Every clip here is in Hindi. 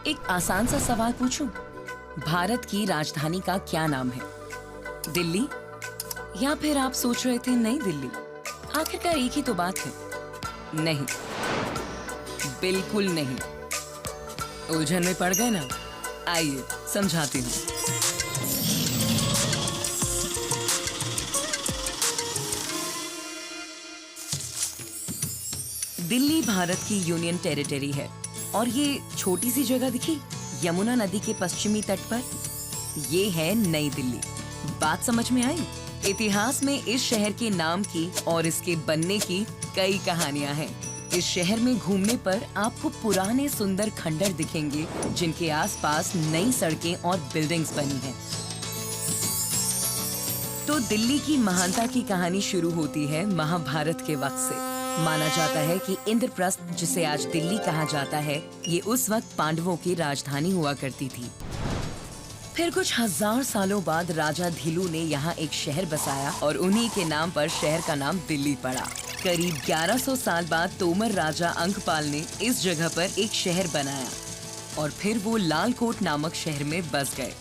एक आसान सा सवाल पूछूं? भारत की राजधानी का क्या नाम है? दिल्ली? या फिर आप सोच रहे थे नई दिल्ली? आखिरकार एक ही तो बात है। नहीं, बिल्कुल नहीं। उलझन में पड़ गए ना? आइए समझाती हूँ। दिल्ली भारत की यूनियन टेरिटरी है और ये छोटी सी जगह दिखी यमुना नदी के पश्चिमी तट पर, ये है नई दिल्ली। बात समझ में आई? इतिहास में इस शहर के नाम की और इसके बनने की कई कहानियां हैं। इस शहर में घूमने पर आपको पुराने सुंदर खंडर दिखेंगे जिनके आसपास नई सड़कें और बिल्डिंग्स बनी हैं। तो दिल्ली की महानता की कहानी शुरू होती है महाभारत के वक्त से। माना जाता है कि इंद्रप्रस्थ, जिसे आज दिल्ली कहा जाता है, ये उस वक्त पांडवों की राजधानी हुआ करती थी। फिर कुछ हजार सालों बाद राजा धीलू ने यहाँ एक शहर बसाया और उन्हीं के नाम पर शहर का नाम दिल्ली पड़ा। करीब 1100 साल बाद तोमर राजा अंकपाल ने इस जगह पर एक शहर बनाया और फिर वो लालकोट नामक शहर में बस गए।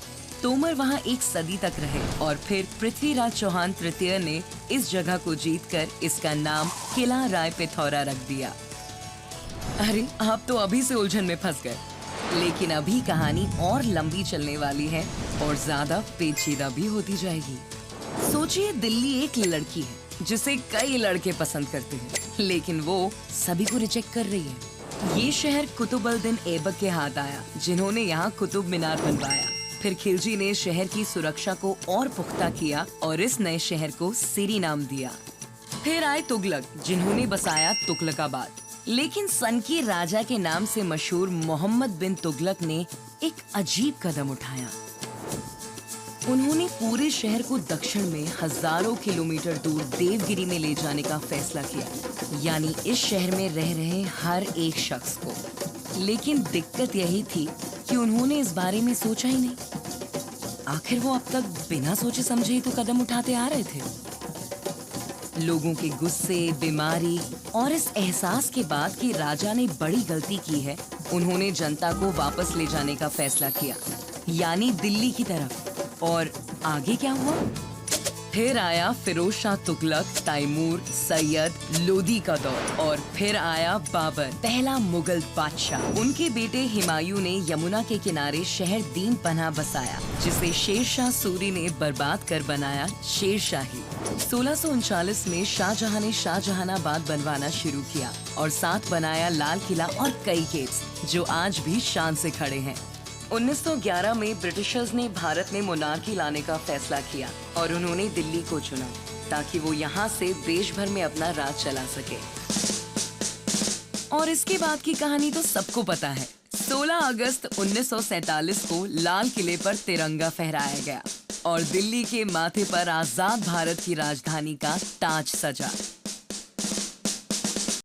तोमर वहाँ एक सदी तक रहे और फिर पृथ्वीराज चौहान तृतीय ने इस जगह को जीतकर इसका नाम किला राय पिथौरा रख दिया। अरे, आप तो अभी से उलझन में फंस गए, लेकिन अभी कहानी और लंबी चलने वाली है और ज्यादा पेचीदा भी होती जाएगी। सोचिए, दिल्ली एक लड़की है जिसे कई लड़के पसंद करते हैं, लेकिन वो सभी को रिजेक्ट कर रही है। ये शहर कुतुबुद्दीन ऐबक के हाथ आया, जिन्होंने यहाँ कुतुब मीनार बनवाया। फिर खिलजी ने शहर की सुरक्षा को और पुख्ता किया और इस नए शहर को सिरी नाम दिया। फिर आए तुगलक, जिन्होंने बसाया तुगलकाबाद। लेकिन सनकी राजा के नाम से मशहूर मोहम्मद बिन तुगलक ने एक अजीब कदम उठाया। उन्होंने पूरे शहर को दक्षिण में हजारों किलोमीटर दूर देवगिरी में ले जाने का फैसला किया, यानी इस शहर में रह रहे हर एक शख्स को। लेकिन दिक्कत यही थी कि उन्होंने इस बारे में सोचा ही नहीं। आखिर वो अब तक बिना सोचे समझे ही तो कदम उठाते आ रहे थे। लोगों के गुस्से, बीमारी और इस एहसास के बाद कि राजा ने बड़ी गलती की है, उन्होंने जनता को वापस ले जाने का फैसला किया, यानी दिल्ली की तरफ। और आगे क्या हुआ? फिर आया फिरोज शाह तुगलक, तैमूर, सैयद, लोदी का दौर और फिर आया बाबर, पहला मुगल बादशाह। उनके बेटे हुमायूं ने यमुना के किनारे शहर दीन पनाह बसाया, जिसे शेरशाह सूरी ने बर्बाद कर बनाया शेरशाही। 1639 में शाहजहां ने शाहजहानाबाद बनवाना शुरू किया और साथ बनाया लाल किला और कई गेट्स, जो आज भी शान से खड़े हैं। 1911 में ब्रिटिशर्स ने भारत में मोनार्की लाने का फैसला किया और उन्होंने दिल्ली को चुना ताकि वो यहाँ से देश भर में अपना राज चला सके। और इसके बाद की कहानी तो सबको पता है। 16 अगस्त 1947 को लाल किले पर तिरंगा फहराया गया और दिल्ली के माथे पर आजाद भारत की राजधानी का ताज सजा।